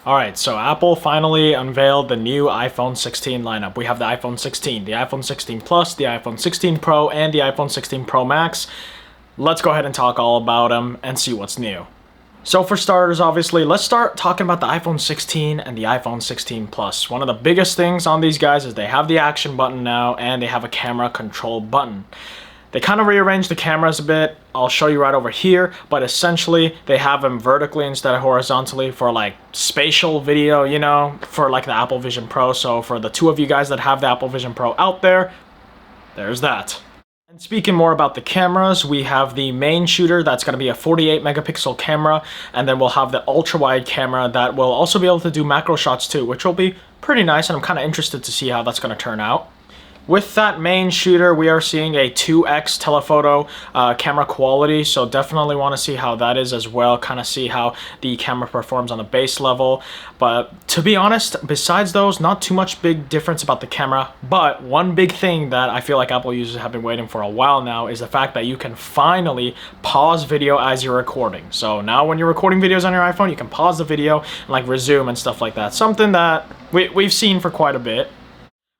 Alright, so Apple finally unveiled the new iPhone 16 lineup. We have the iPhone 16, the iPhone 16 Plus, the iPhone 16 Pro, and the iPhone 16 Pro Max. Let's go ahead and talk all about them and see what's new. So for starters, obviously, let's start talking about the iPhone 16 and the iPhone 16 Plus. One of the biggest things on these guys is they have the action button now and they have a camera control button. They kind of rearranged the cameras a bit. I'll show you right over here, but essentially they have them vertically instead of horizontally for like spatial video, you know, for like the Apple Vision Pro. So for the two of you guys that have the Apple Vision Pro out there, there's that. And speaking more about the cameras, we have the main shooter that's going to be a 48 megapixel camera, and then we'll have the ultra wide camera that will also be able to do macro shots too, which will be pretty nice, and I'm kind of interested to see how that's going to turn out. With that main shooter, we are seeing a 2x telephoto camera quality, so definitely want to see how that is as well, kind of see how the camera performs on the base level. But to be honest, besides those, not too much big difference about the camera. But one big thing that I feel like Apple users have been waiting for a while now is the fact that you can finally pause video as you're recording. So now when you're recording videos on your iPhone, you can pause the video and like resume and stuff like that. Something that we've seen for quite a bit.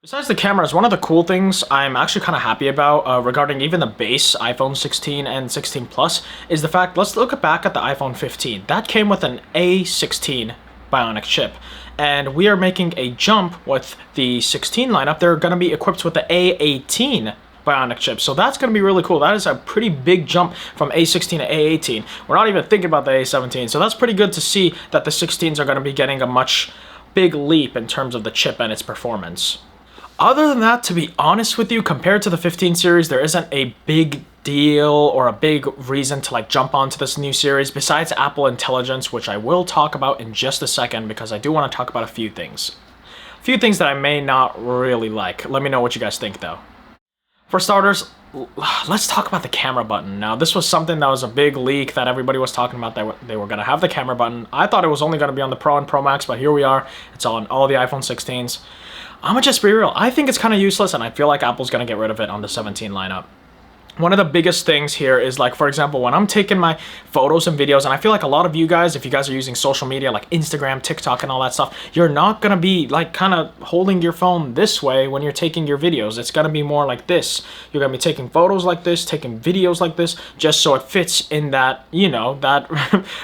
Besides the cameras, one of the cool things I'm actually kind of happy about regarding even the base iPhone 16 and 16 Plus is the fact, let's look back at the iPhone 15. That came with an A16 Bionic chip, and we are making a jump with the 16 lineup. They're going to be equipped with the A18 Bionic chip, so that's going to be really cool. That is a pretty big jump from A16 to A18. We're not even thinking about the A17, so that's pretty good to see that the 16s are going to be getting a much big leap in terms of the chip and its performance. Other than that, to be honest with you, compared to the 15 series, there isn't a big deal or a big reason to like jump onto this new series besides Apple Intelligence, which I will talk about in just a second because I do want to talk about a few things. A few things that I may not really like. Let me know what you guys think though. For starters, let's talk about the camera button. Now, this was something that was a big leak that everybody was talking about, that they were going to have the camera button. I thought it was only going to be on the Pro and Pro Max, but here we are. It's on all the iPhone 16s. I'm gonna just be real. I think it's kind of useless, and I feel like Apple's gonna get rid of it on the 17 lineup. One of the biggest things here is, like, for example, when I'm taking my photos and videos, and I feel like a lot of you guys, if you guys are using social media like Instagram, TikTok, and all that stuff, you're not gonna be like kind of holding your phone this way when you're taking your videos. It's gonna be more like this. You're gonna be taking photos like this, taking videos like this, just so it fits in that, you know, that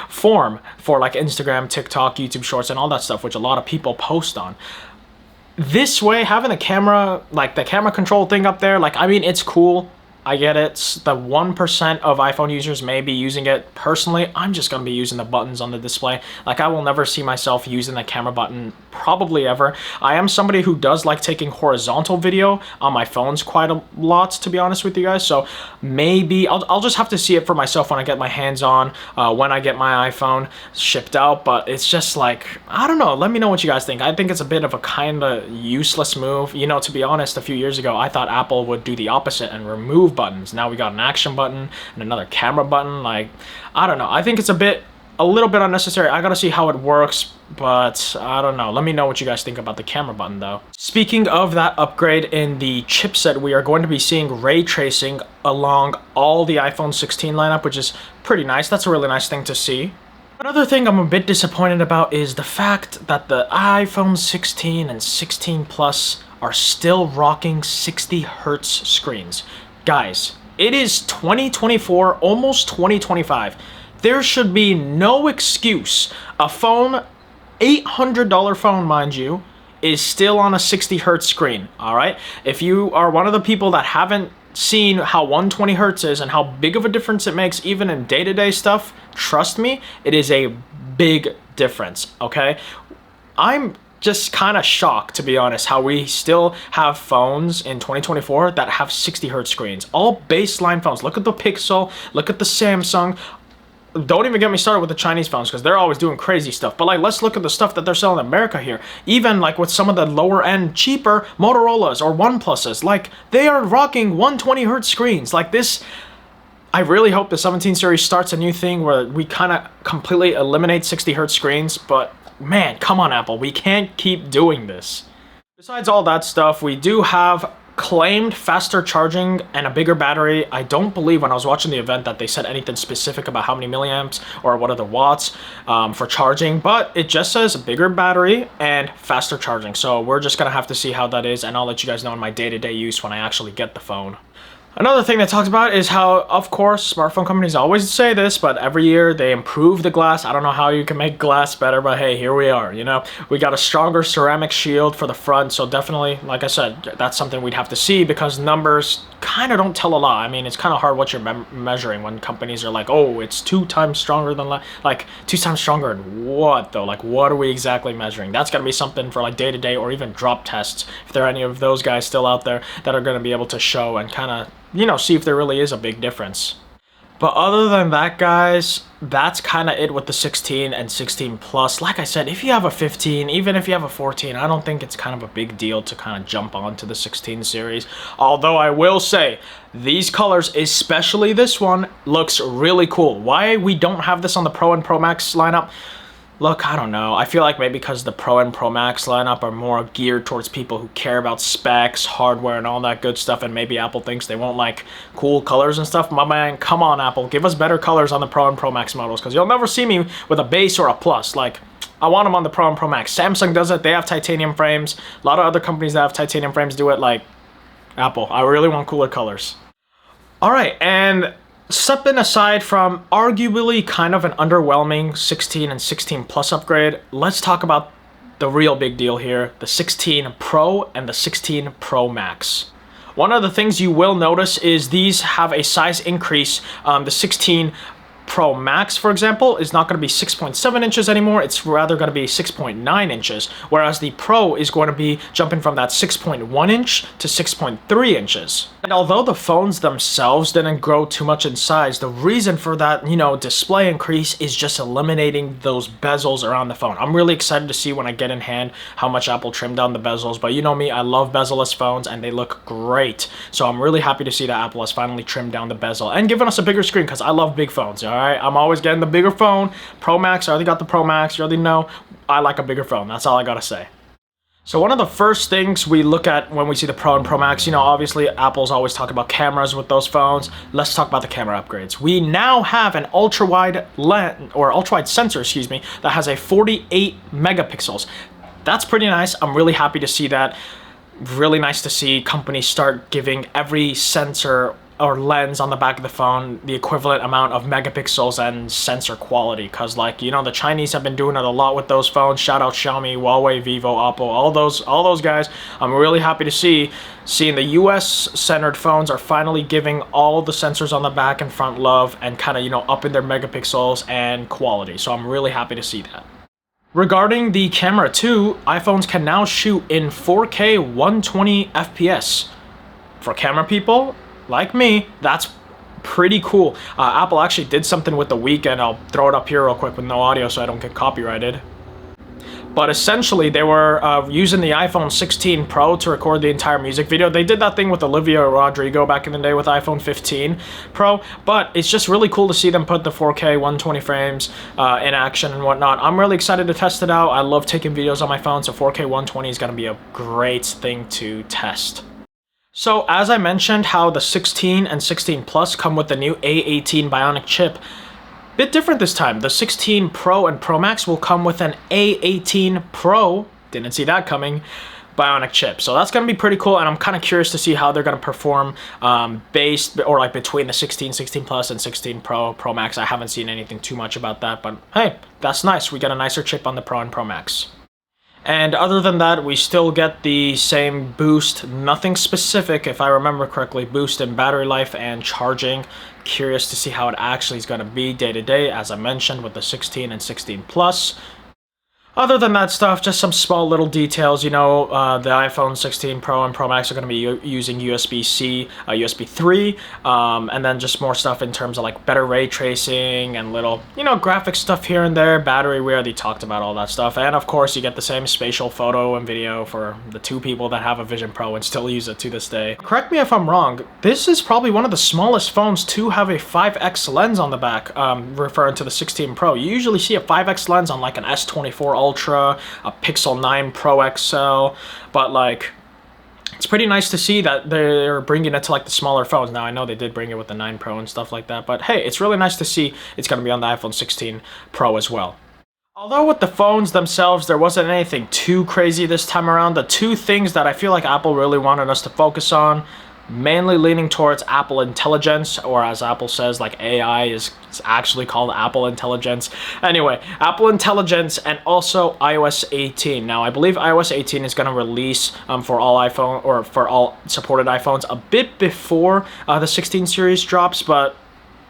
form for like Instagram, TikTok, YouTube Shorts, and all that stuff, which a lot of people post on. This way, having the camera, like the camera control thing up there, like, I mean, it's cool. I get it. The 1% of iPhone users may be using it. Personally, I'm just going to be using the buttons on the display. Like, I will never see myself using the camera button, probably ever. I am somebody who does like taking horizontal video on my phones quite a lot, to be honest with you guys. So maybe I'll just have to see it for myself when I get my hands on, when I get my iPhone shipped out. But it's just like, I don't know. Let me know what you guys think. I think it's a bit of a kind of useless move. You know, to be honest, a few years ago, I thought Apple would do the opposite and remove buttons. Now we got an action button and another camera button. Like, I don't know. I think it's a little bit unnecessary. I gotta see how it works, but I don't know. Let me know what you guys think about the camera button though. Speaking of that upgrade in the chipset, we are going to be seeing ray tracing along all the iPhone 16 lineup, which is pretty nice. That's a really nice thing to see. Another thing I'm a bit disappointed about is the fact that the iPhone 16 and 16 Plus are still rocking 60 hertz screens. Guys, it is 2024, almost 2025. There should be no excuse. A phone, $800 phone, mind you, is still on a 60 hertz screen, all right? If you are one of the people that haven't seen how 120 hertz is and how big of a difference it makes even in day-to-day stuff, trust me, it is a big difference, okay? I'm just kind of shocked, to be honest, how we still have phones in 2024 that have 60 hertz screens. All baseline phones. Look at the Pixel, look at the Samsung. Don't even get me started with the Chinese phones because they're always doing crazy stuff. But like, let's look at the stuff that they're selling in America here. Even like with some of the lower end, cheaper Motorola's or OnePlus's, like they are rocking 120 hertz screens. Like this, I really hope the 17 series starts a new thing where we kind of completely eliminate 60 hertz screens, but man, come on Apple, we can't keep doing this. Besides all that stuff, we do have claimed faster charging and a bigger battery. I don't believe when I was watching the event that they said anything specific about how many milliamps or what are the watts for charging, but it just says bigger battery and faster charging. So we're just gonna have to see how that is, and I'll let you guys know in my day-to-day use when I actually get the phone. Another thing they talked about is how, of course, smartphone companies always say this, but every year they improve the glass. I don't know how you can make glass better, but hey, here we are, you know? We got a stronger ceramic shield for the front, so definitely, like I said, that's something we'd have to see because numbers kind of don't tell a lot. I mean, it's kind of hard what you're measuring when companies are like, oh, it's 2 times stronger than, like, 2 times stronger in what, though? Like, what are we exactly measuring? That's gotta be something for, like, day-to-day or even drop tests, if there are any of those guys still out there that are gonna be able to show and kind of, you know, see if there really is a big difference. But other than that, guys, that's kind of it with the 16 and 16 Plus. Like I said, if you have a 15, even if you have a 14, I don't think it's kind of a big deal to kind of jump onto the 16 series. Although I will say, these colors, especially this one, looks really cool. Why we don't have this on the Pro and Pro Max lineup? Look, I don't know. I feel like maybe because the Pro and Pro Max lineup are more geared towards people who care about specs, hardware, and all that good stuff, and maybe Apple thinks they won't like cool colors and stuff. My man, come on, Apple. Give us better colors on the Pro and Pro Max models, because you'll never see me with a base or a Plus. Like, I want them on the Pro and Pro Max. Samsung does it. They have titanium frames. A lot of other companies that have titanium frames do it. Like, Apple, I really want cooler colors. All right, and stepping aside from arguably kind of an underwhelming 16 and 16 Plus upgrade, let's talk about the real big deal here, the 16 Pro and the 16 Pro Max. One of the things you will notice is these have a size increase. The 16 Pro Max, for example, is not going to be 6.7 inches anymore. It's rather going to be 6.9 inches, whereas the Pro is going to be jumping from that 6.1 inch to 6.3 inches. And although the phones themselves didn't grow too much in size, the reason for that, you know, display increase is just eliminating those bezels around the phone. I'm really excited to see when I get in hand how much Apple trimmed down the bezels, but you know me, I love bezel-less phones and they look great. So I'm really happy to see that Apple has finally trimmed down the bezel and given us a bigger screen, because I love big phones, all right? I'm always getting the bigger phone. Pro Max, I already got the Pro Max. You already know I like a bigger phone. That's all I gotta say. So one of the first things we look at when we see the Pro and Pro Max, you know, obviously Apple's always talking about cameras with those phones. Let's talk about the camera upgrades. We now have an ultra-wide lens, or ultra-wide sensor, excuse me, that has a 48 megapixels. That's pretty nice. I'm really happy to see that. Really nice to see companies start giving every sensor or lens on the back of the phone the equivalent amount of megapixels and sensor quality, because, like, you know, the Chinese have been doing it a lot with those phones. Shout out Xiaomi, Huawei, Vivo, Oppo, all those guys. I'm really happy to seeing the US centered phones are finally giving all the sensors on the back and front love and kind of, you know, upping their megapixels and quality. So I'm really happy to see that. Regarding the camera too, iPhones can now shoot in 4K 120 FPS. For camera people like me, that's pretty cool. Apple actually did something with the Weekend. I'll throw it up here real quick with no audio so I don't get copyrighted. But essentially, they were using the iPhone 16 Pro to record the entire music video. They did that thing with Olivia Rodrigo back in the day with iPhone 15 Pro, but it's just really cool to see them put the 4K 120 frames in action and whatnot. I'm really excited to test it out. I love taking videos on my phone, so 4K 120 is going to be a great thing to test. So as I mentioned, how the 16 and 16 Plus come with the new A18 Bionic chip. Bit different this time. The 16 Pro and Pro Max will come with an A18 Pro, didn't see that coming, Bionic chip. So that's going to be pretty cool, and I'm kind of curious to see how they're going to perform based, or like between the 16, 16 Plus and 16 Pro, Pro Max. I haven't seen anything too much about that, but hey, that's nice. We got a nicer chip on the Pro and Pro Max. And other than that, we still get the same boost, nothing specific, if I remember correctly, boost in battery life and charging. Curious to see how it actually is going to be day to day, as I mentioned, with the 16 and 16 Plus. Other than that stuff, just some small little details, you know, the iPhone 16 Pro and Pro Max are going to be using USB-C, USB 3, and then just more stuff in terms of like better ray tracing and little, you know, graphic stuff here and there. Battery, we already talked about all that stuff. And of course, you get the same spatial photo and video for the 2 people that have a Vision Pro and still use it to this day. Correct me if I'm wrong, this is probably one of the smallest phones to have a 5x lens on the back, referring to the 16 Pro. You usually see a 5x lens on like an S24 Ultra, a Pixel 9 Pro XL, but like it's pretty nice to see that they're bringing it to like the smaller phones. Now I know they did bring it with the 9 Pro and stuff like that, but hey, it's really nice to see it's going to be on the iPhone 16 Pro as well. Although with the phones themselves, there wasn't anything too crazy this time around, the two things that I feel like Apple really wanted us to focus on, mainly leaning towards Apple Intelligence, or as Apple says, like AI is actually called Apple Intelligence. Anyway, Apple Intelligence and also iOS 18. Now, I believe iOS 18 is going to release for all iPhone, or for all supported iPhones, a bit before the 16 series drops, but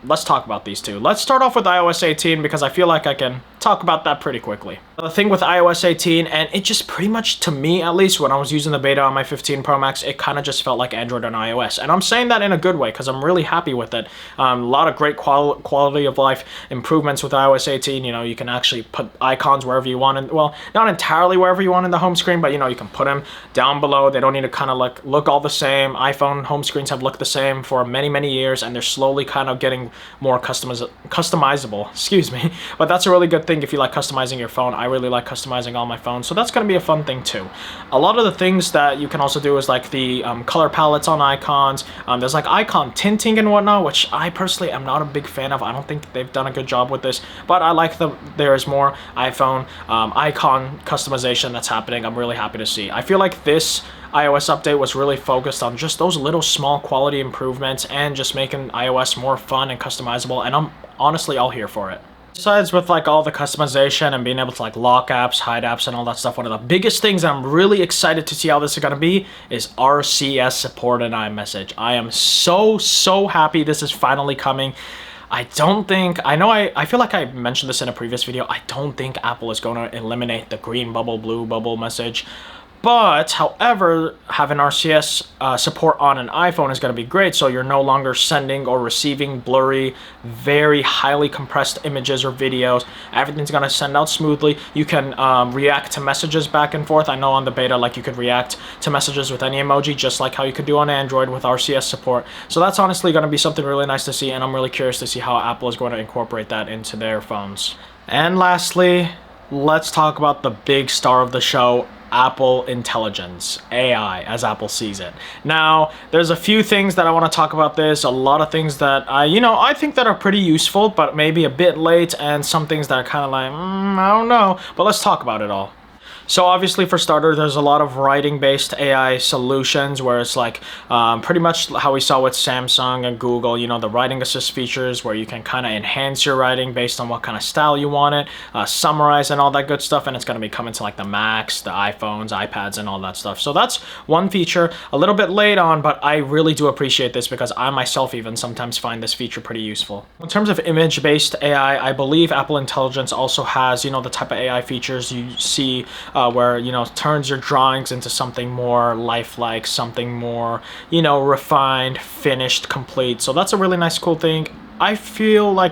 let's talk about these two. Let's start off with iOS 18 because I feel like I can talk about that pretty quickly. The thing with iOS 18, and it just pretty much, to me at least, when I was using the beta on my 15 Pro Max, it kind of just felt like Android on iOS. And I'm saying that in a good way because I'm really happy with it. A lot of great quality of life improvements with iOS 18. You know, you can actually put icons wherever you want, and well, not entirely wherever you want in the home screen, but you know, you can put them down below. They don't need to kind of like look all the same. iPhone home screens have looked the same for many years, and they're slowly kind of getting more customizable, excuse me. But that's a really good thing if you like customizing your phone. I really like customizing all my phones, so that's going to be a fun thing too. A lot of the things that you can also do is like the color palettes on icons. There's like icon tinting and whatnot, which I personally am not a big fan of. I don't think they've done a good job with this, but I like there is more iPhone icon customization that's happening. I'm really happy to see. I feel like this iOS update was really focused on just those little small quality improvements and just making iOS more fun and customizable, and I'm honestly all here for it. Besides with like all the customization and being able to like lock apps, hide apps, and all that stuff, one of the biggest things I'm really excited to see how this is going to be is RCS support in iMessage. I am so happy this is finally coming. I feel like I mentioned this in a previous video. I don't think Apple is going to eliminate the green bubble, blue bubble message. But, however, having RCS support on an iPhone is going to be great, so you're no longer sending or receiving blurry, very highly compressed images or videos. Everything's going to send out smoothly. You can react to messages back and forth. I know on the beta, like, you could react to messages with any emoji, just like how you could do on Android with RCS support. So that's honestly going to be something really nice to see, and I'm really curious to see how Apple is going to incorporate that into their phones. And lastly, let's talk about the big star of the show, Apple Intelligence, AI, as Apple sees it. Now, there's a few things that I want to talk about this, a lot of things that I think that are pretty useful, but maybe a bit late, and some things that are kind of like, I don't know, but let's talk about it all. So obviously, for starters, there's a lot of writing-based AI solutions where it's like pretty much how we saw with Samsung and Google, you know, the writing assist features where you can kind of enhance your writing based on what kind of style you want it, summarize and all that good stuff, and it's going to be coming to like the Macs, the iPhones, iPads, and all that stuff. So that's one feature, a little bit late on, but I really do appreciate this because I myself even sometimes find this feature pretty useful. In terms of image-based AI, I believe Apple Intelligence also has, you know, the type of AI features you see where, you know, turns your drawings into something more lifelike, something more, you know, refined, finished, complete. So that's a really nice, cool thing. I feel like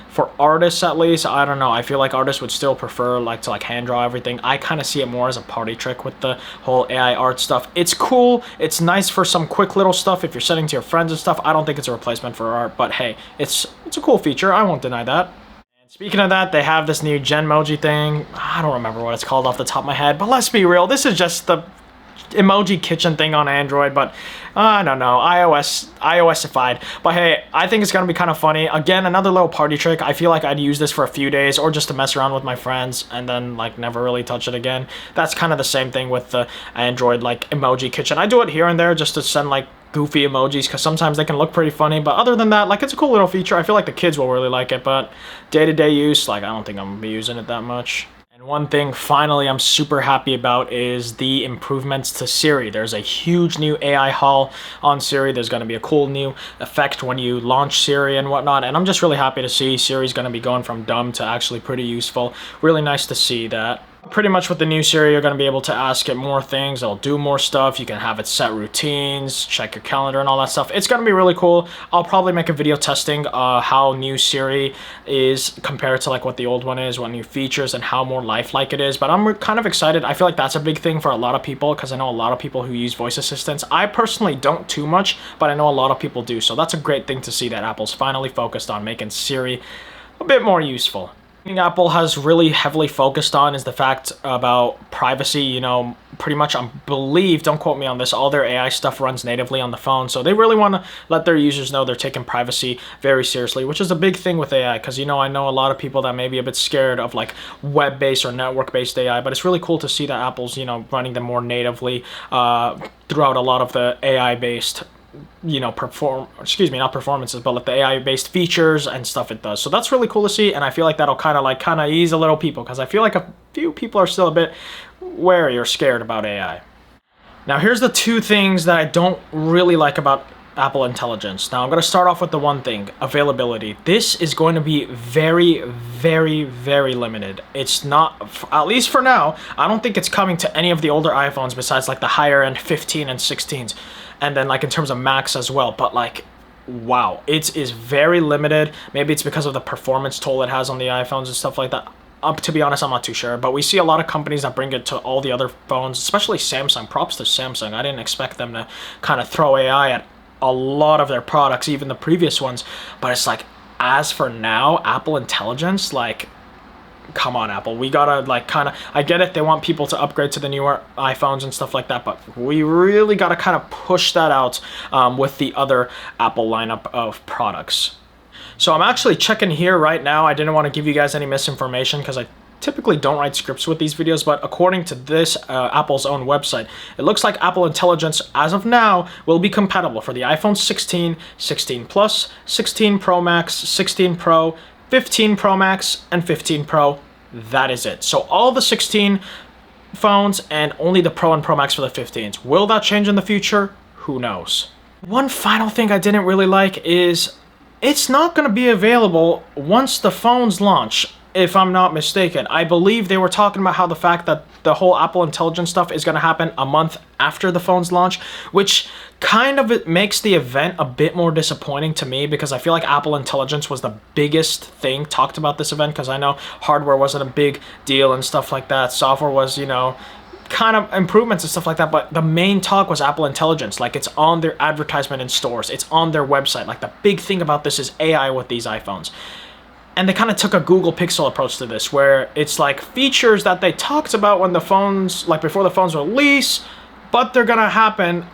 for artists, at least, I don't know, I feel like artists would still prefer like to like hand draw everything. I kind of see it more as a party trick with the whole AI art stuff. It's cool, it's nice for some quick little stuff if you're sending to your friends and stuff. I don't think it's a replacement for art, but hey, it's a cool feature, I won't deny that. Speaking of that, they have this new Genmoji thing. I don't remember what it's called off the top of my head, but let's be real, this is just the emoji kitchen thing on Android, but I don't know, iOS-ified. But hey, I think it's gonna be kind of funny. Again, another little party trick. I feel like I'd use this for a few days or just to mess around with my friends and then like never really touch it again. That's kind of the same thing with the Android like emoji kitchen. I do it here and there just to send like goofy emojis because sometimes they can look pretty funny, but other than that, like, it's a cool little feature. I feel like the kids will really like it, but day-to-day use, like, I don't think I'm gonna be using it that much. And one thing finally I'm super happy about is the improvements to Siri. There's a huge new AI haul on Siri. There's going to be a cool new effect when you launch Siri and whatnot, and I'm just really happy to see Siri's going to be going from dumb to actually pretty useful. Really nice to see that. Pretty much with the new Siri, you're going to be able to ask it more things. It'll do more stuff. You can have it set routines, check your calendar, and all that stuff. It's going to be really cool. I'll probably make a video testing how new Siri is compared to like what the old one is, what new features, and how more lifelike it is. But I'm kind of excited. I feel like that's a big thing for a lot of people because I know a lot of people who use voice assistants. I personally don't too much, but I know a lot of people do. So that's a great thing to see that Apple's finally focused on making Siri a bit more useful. thing Apple has really heavily focused on is the fact about privacy. You know, pretty much, I believe, don't quote me on this, all their AI stuff runs natively on the phone. So they really want to let their users know they're taking privacy very seriously, which is a big thing with AI. Because, you know, I know a lot of people that may be a bit scared of like web-based or network-based AI, but it's really cool to see that Apple's, you know, running them more natively throughout a lot of the AI-based, you know, not performances, but like the AI-based features and stuff it does. So that's really cool to see, and I feel like that'll kind of ease a little people, because I feel like a few people are still a bit wary or scared about AI. Now here's the two things that I don't really like about Apple Intelligence. Now I'm going to start off with the one thing, availability. This is going to be very, very, very limited. It's not, at least for now, I don't think it's coming to any of the older iPhones besides like the higher end 15 and 16s. And then like in terms of Macs as well. But like, wow, it is very limited. Maybe it's because of the performance toll it has on the iPhones and stuff like that. To be honest, I'm not too sure, but we see a lot of companies that bring it to all the other phones, especially Samsung. Props to Samsung. I didn't expect them to kind of throw AI at a lot of their products, even the previous ones. But it's like, as for now, Apple Intelligence, like, come on, Apple. We gotta like kind of, I get it, they want people to upgrade to the newer iPhones and stuff like that, but we really gotta kind of push that out with the other Apple lineup of products. So I'm actually checking here right now. I didn't want to give you guys any misinformation because I typically don't write scripts with these videos, but according to this Apple's own website, it looks like Apple Intelligence as of now will be compatible for the iPhone 16, 16 Plus, 16 Pro Max, 16 Pro, 15 Pro Max, and 15 Pro. That is it. So all the 16 phones and only the Pro and Pro Max for the 15s. Will that change in the future? Who knows? One final thing I didn't really like is it's not going to be available once the phones launch, if I'm not mistaken. I believe they were talking about how the fact that the whole Apple Intelligence stuff is going to happen a month after the phone's launch, which kind of makes the event a bit more disappointing to me, because I feel like Apple Intelligence was the biggest thing talked about this event, because I know hardware wasn't a big deal and stuff like that. Software was, you know, kind of improvements and stuff like that, but the main talk was Apple Intelligence. Like, it's on their advertisement in stores, it's on their website. Like, the big thing about this is AI with these iPhones. And they kind of took a Google Pixel approach to this, where it's like features that they talked about when the phones, like before the phones release, but they're gonna happen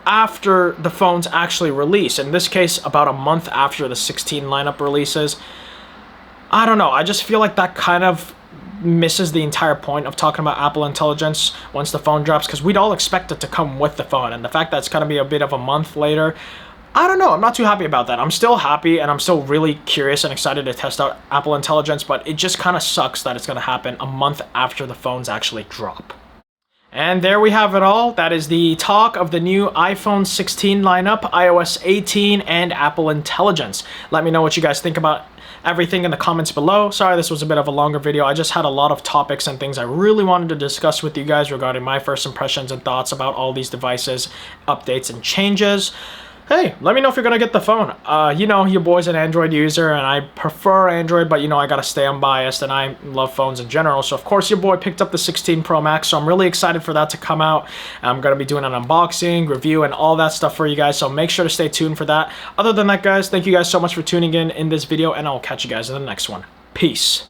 after the phones actually release. In this case, about a month after the 16 lineup releases. I don't know, I just feel like that kind of misses the entire point of talking about Apple Intelligence once the phone drops, because we'd all expect it to come with the phone, and the fact that it's going to be a bit of a month later, I don't know, I'm not too happy about that. I'm still happy and I'm still really curious and excited to test out Apple Intelligence, but it just kind of sucks that it's going to happen a month after the phones actually drop. And there we have it all. That is the talk of the new iPhone 16 lineup, iOS 18, and Apple Intelligence. Let me know what you guys think about everything in the comments below. Sorry, this was a bit of a longer video. I just had a lot of topics and things I really wanted to discuss with you guys regarding my first impressions and thoughts about all these devices, updates, and changes. Hey, let me know if you're gonna get the phone. You know, your boy's an Android user, and I prefer Android, but you know, I gotta stay unbiased, and I love phones in general. So of course your boy picked up the 16 Pro Max, so I'm really excited for that to come out. I'm gonna be doing an unboxing, review, and all that stuff for you guys, so make sure to stay tuned for that. Other than that, guys, thank you guys so much for tuning in this video, and I'll catch you guys in the next one. Peace.